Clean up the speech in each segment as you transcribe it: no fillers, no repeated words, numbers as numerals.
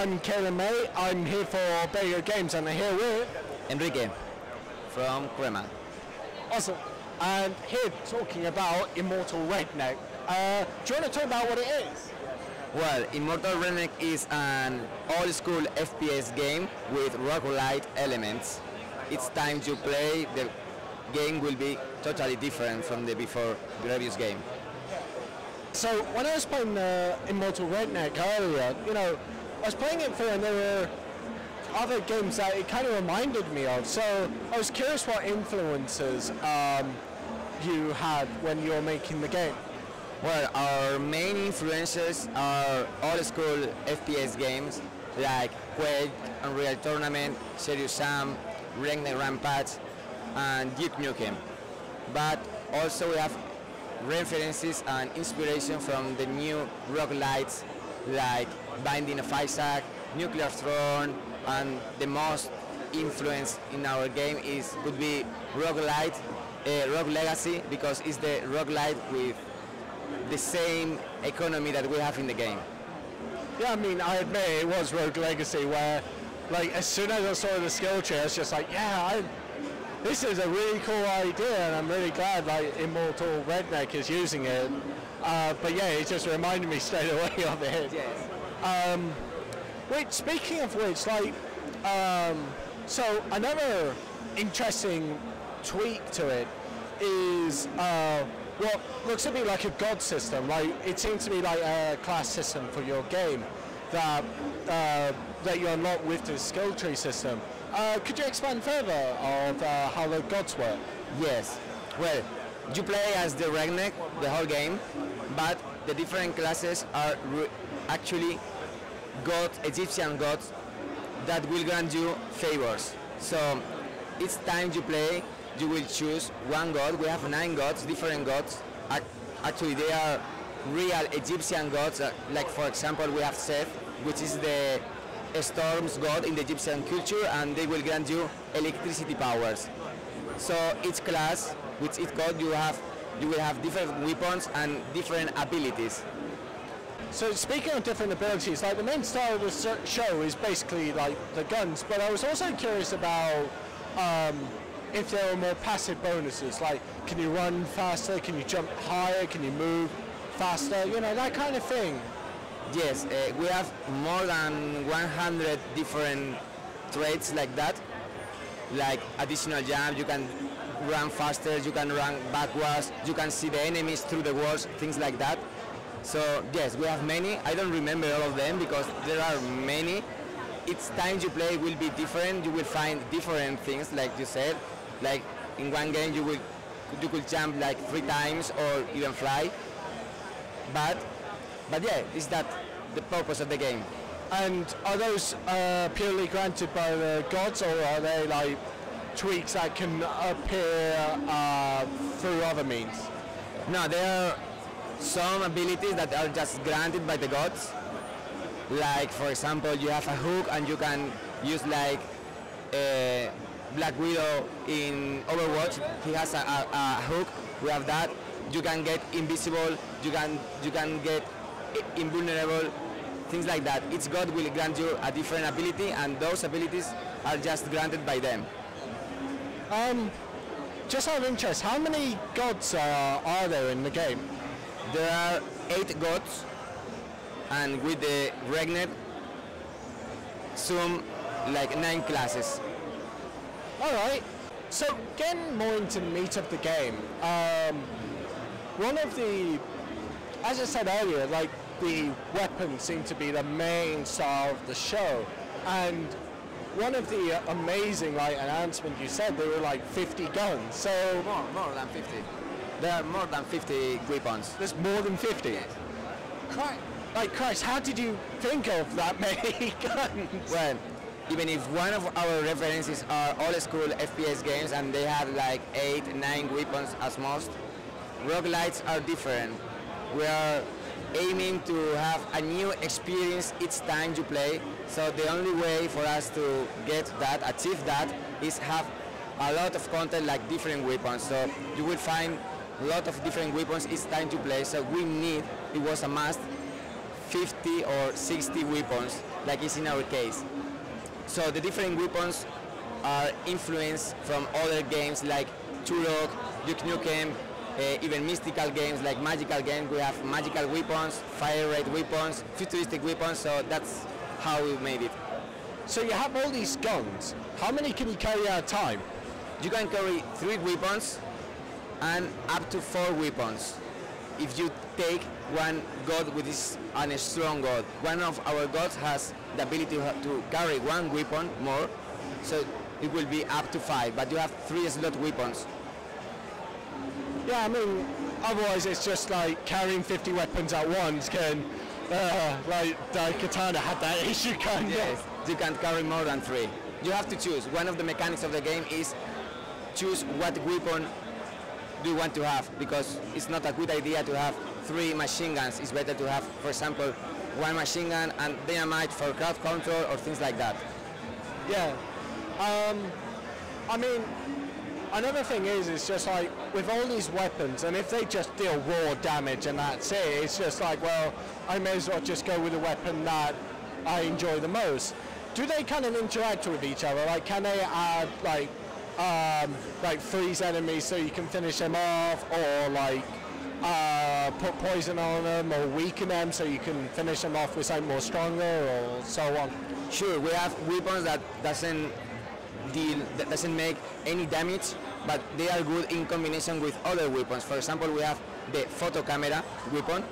I'm Kailan, mate. I'm here for Video Games, and I'm here with Enrique from Crema. Awesome. And here talking about Immortal Redneck. Do you want to talk about what it is? Well, Immortal Redneck is an old-school FPS game with roguelite elements. It's time to play. The game will be totally different from the previous game. So when I was playing Immortal Redneck earlier, I was playing it for, and there were other games that it kind of reminded me of. So I was curious what influences you had when you were making the game. Well, our main influences are old-school FPS games like Quake, Unreal Tournament, Serious Sam, Redneck Rampage, and Duke Nukem. But also we have references and inspiration from the new roguelites like Binding of Isaac, Nuclear Throne, and the most influence in our game would be roguelite, Rogue Legacy, because it's the roguelite with the same economy that we have in the game. Yeah, I mean, I admit it was Rogue Legacy, where as soon as I saw the skill tree, I was just like, yeah, this is a really cool idea, and I'm really glad Immortal Redneck is using it. But yeah, it just reminded me straight away of it. Yes. Speaking of which, so another interesting tweak to it is what looks to be like a god system. It seems to be like a class system for your game that you unlock with the skill tree system. Could you expand further of how the gods work? Yes. Well, you play as the Redneck the whole game, but the different classes are actually gods, Egyptian gods, that will grant you favors. So each time you play, you will choose one god. We have 9 gods, different gods. Actually, they are real Egyptian gods. Like for example, we have Seth, which is the storm's god in the Egyptian culture, and they will grant you electricity powers. So each class, with each god, you will have different weapons and different abilities. So speaking of different abilities, the main style of the show is basically the guns, but I was also curious about if there are more passive bonuses, can you run faster, can you jump higher, can you move faster, that kind of thing. Yes, we have more than 100 different traits like that, like additional jump, you can run faster, you can run backwards, you can see the enemies through the walls, things like that. So yes, we have many. I don't remember all of them because there are many. Each time you play will be different. You will find different things, like you said. Like in one game you could jump 3 times or even fly. But yeah, is that the purpose of the game? And are those purely granted by the gods, or are they tweaks that can appear through other means? No, there are some abilities that are just granted by the gods. Like for example, you have a hook and you can use Black Widow in Overwatch. He has a hook. We have that. You can get invisible. You can get invulnerable. Things like that. Each god will grant you a different ability, and those abilities are just granted by them. Just out of interest, how many gods are there in the game? There are 8 gods, and with the Redneck, some 9 classes. Alright, so getting more into the meat of the game, one of the, as I said earlier, the weapons seem to be the main star of the show, and one of the amazing announcements you said there were 50 guns. So more than 50. There are more than 50 weapons. There's more than 50? Yes. Christ, how did you think of that many guns? Well, even if one of our references are old school FPS games and they have 8, 9 weapons as most, roguelites are different. We are aiming to have a new experience each time you play, so the only way for us to achieve that, is have a lot of content like different weapons. So you will find a lot of different weapons each time you play, so it was a must, 50 or 60 weapons, like is in our case. So the different weapons are influenced from other games like Turok, Duke Nukem, even mystical games like magical games. We have magical weapons, fire rate weapons, futuristic weapons, so that's how we made it. So you have all these guns. How many can you carry at a time? You can carry 3 weapons and up to 4 weapons. If you take one god with this and a strong god, one of our gods has the ability to carry 1 weapon more, so it will be up to 5, but you have 3 slot weapons. Yeah, I mean, otherwise it's just like carrying 50 weapons at once can, like Katana had that issue kind of. Yes, you can't carry more than 3. You have to choose. One of the mechanics of the game is choose what weapon do you want to have, because it's not a good idea to have 3 machine guns. It's better to have, for example, 1 machine gun and dynamite for crowd control or things like that. Yeah. I mean, another thing is just like with all these weapons, and if they just deal raw damage and that's it, it's just like, well, I may as well just go with the weapon that I enjoy the most. Do they kind of interact with each other? Like, can they add like freeze enemies so you can finish them off, or like put poison on them or weaken them so you can finish them off with something more stronger or so on? Sure, we have weapons that doesn't make any damage, but they are good in combination with other weapons. For example, we have the photo camera weapon,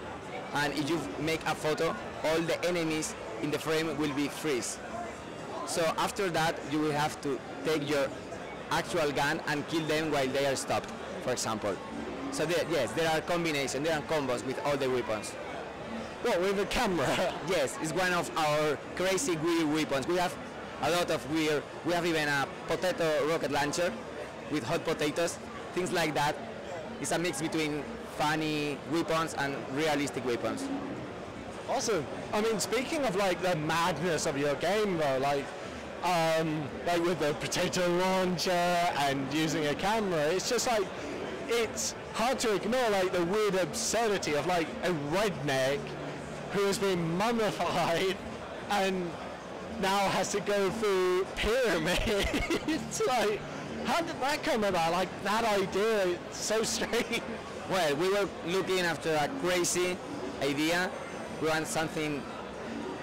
and if you make a photo, all the enemies in the frame will be freeze. So after that, you will have to take your actual gun and kill them while they are stopped, for example. So yes, there are combinations, there are combos with all the weapons. What, with a camera? Yes, it's one of our crazy weird weapons. We have a lot of weird, we have even a potato rocket launcher with hot potatoes, things like that. It's a mix between funny weapons and realistic weapons. Awesome. I mean, speaking of like the madness of your game though, like with the potato launcher and using a camera, it's just like, it's hard to ignore like the weird absurdity of like a redneck who has been mummified and now has to go through pyramids. Like, how did that come about? Like, that idea, it's so strange. Well, we were looking after a crazy idea. We want something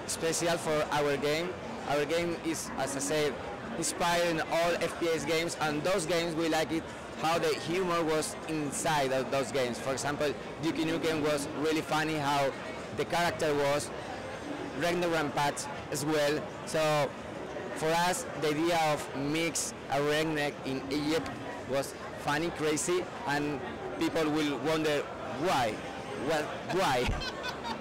special for our game. Our game is, as I said, inspired in all FPS games, and those games we like it how the humor was inside of those games. For example, Duke Nukem was really funny how the character was, Redneck Rampage as well. So for us, the idea of mix a redneck in Egypt was funny, crazy, and people will wonder why. Well, why?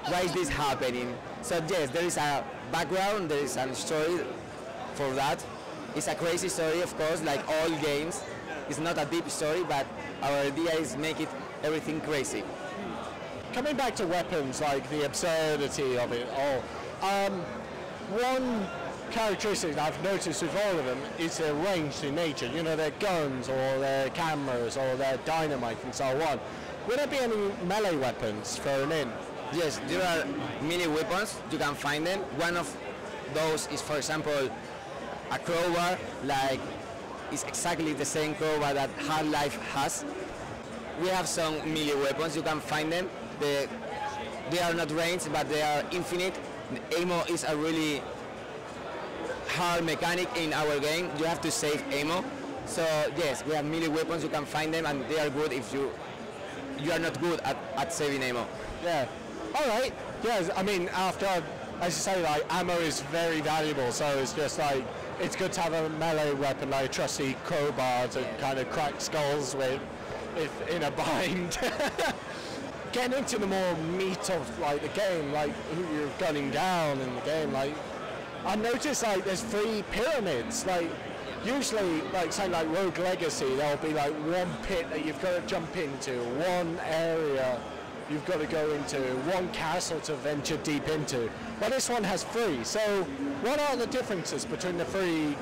Why is this happening? So yes, there is a background, there is a story for that. It's a crazy story, of course, like all games. It's not a deep story, but our idea is make it everything crazy. Coming back to weapons, like the absurdity of it all, one characteristic that I've noticed with all of them is their ranged in nature. You know, their guns or their cameras or their dynamite and so on. Will there be any melee weapons thrown in? Yes, there are many weapons. You can find them. One of those is, for example, a crowbar, like it's exactly the same crowbar that Half-Life has. We have some melee weapons. You can find them. They are not ranged, but they are infinite. The ammo is a really hard mechanic in our game. You have to save ammo. So yes, we have melee weapons. You can find them, and they are good if you are not good at saving ammo. Yeah. All right. Yes. I mean, after, as you say, like ammo is very valuable. So it's just like it's good to have a melee weapon, like a trusty crowbar to kind of crack skulls with, if in a bind. Getting into the more meat of like the game, like who you're gunning down in the game, like I noticed like there's 3 pyramids. Like usually, like something like Rogue Legacy, there'll be like one pit that you've got to jump into, one area you've got to go into, one castle to venture deep into. But this one has 3. So what are the differences between the 3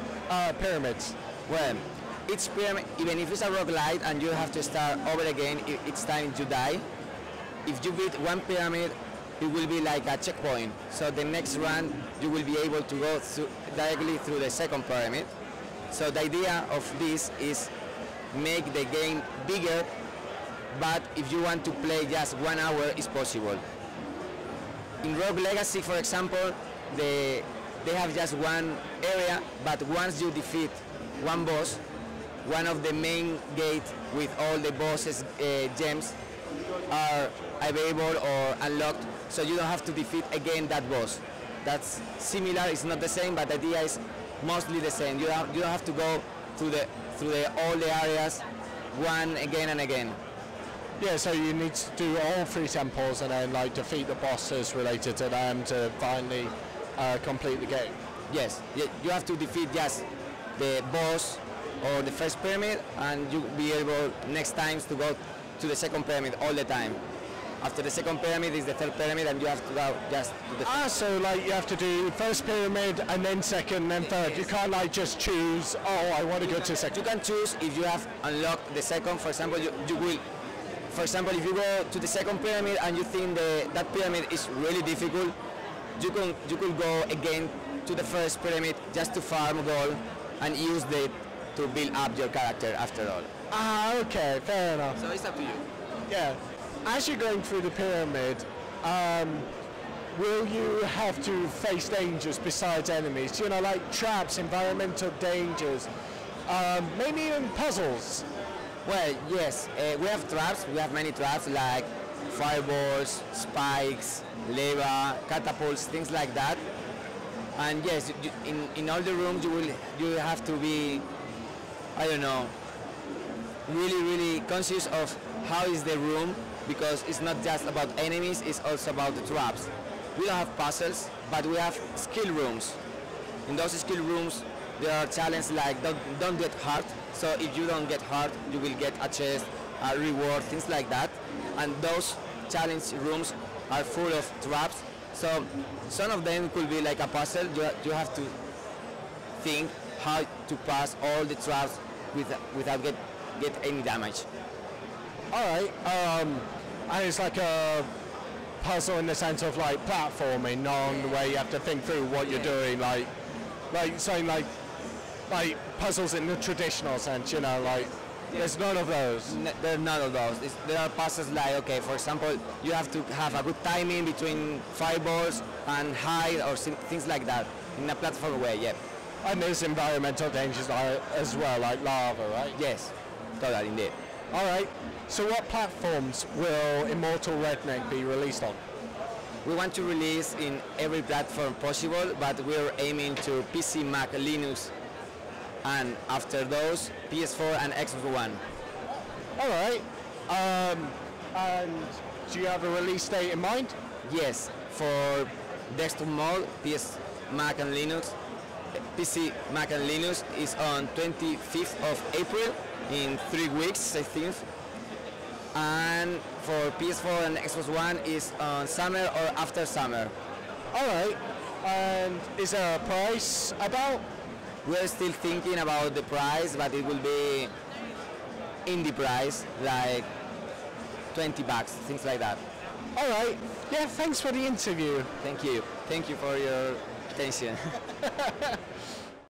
pyramids? Well, each pyramid, even if it's a roguelite and you have to start over again each time you die, if you beat one pyramid, it will be like a checkpoint. So the next run, you will be able to go directly through the second pyramid. So the idea of this is make the game bigger, but if you want to play just 1 hour, it's possible. In Rogue Legacy, for example, they have just one area, but once you defeat one boss, one of the main gates with all the bosses' gems are available or unlocked, so you don't have to defeat again that boss. That's similar, it's not the same, but the idea is mostly the same. You don't have to go through all the areas one again and again. Yeah, so you need to do all 3 temples and then like defeat the bosses related to them to finally complete the game. Yes, you have to defeat just the boss or the first pyramid, and you'll be able next times to go to the second pyramid all the time. After the second pyramid is the third pyramid, and you have to go just to the... so like you have to do first pyramid and then second, then third. Yes. You can't like just choose, oh, I want to go to second. You can choose if you have unlocked the second. For example, you will... For example, if you go to the second pyramid and you think that pyramid is really difficult, you could go again to the first pyramid just to farm gold and use it to build up your character after all. Okay, fair enough. So it's up to you. Yeah. As you're going through the pyramid, will you have to face dangers besides enemies? You know, like traps, environmental dangers, maybe even puzzles. Well, yes, we have traps. We have many traps like fireballs, spikes, lava, catapults, things like that. And yes, in all the rooms you have to be, I don't know, really conscious of how is the room, because it's not just about enemies, it's also about the traps. We don't have puzzles, but we have skill rooms. In those skill rooms, there are challenges like don't get hurt. So if you don't get hurt, you will get a chest, a reward, things like that. And those challenge rooms are full of traps. So some of them could be like a puzzle. You have to think how to pass all the traps without get any damage. All right. And it's like a puzzle in the sense of like platforming, where you have to think through what you're doing, like saying like puzzles in the traditional sense, you know, like there's none of those. There are none of those. There are puzzles like, okay, for example, you have to have a good timing between fireballs and hide or things like that in a platform way, yeah. And there's environmental dangers as well, like lava, right? Yes, totally, indeed. All right. So what platforms will Immortal Redneck be released on? We want to release in every platform possible, but we're aiming to PC, Mac, Linux, and after those, PS4 and Xbox One. All right. And do you have a release date in mind? Yes, for desktop mode, PS, Mac, and Linux. PC, Mac, and Linux is on 25th of April in 3 weeks, I think. And for PS4 and Xbox One is on summer or after summer. All right. And is there a price about? We're still thinking about the price, but it will be indie price, like $20, things like that. All right. Yeah, thanks for the interview. Thank you. Thank you for your attention.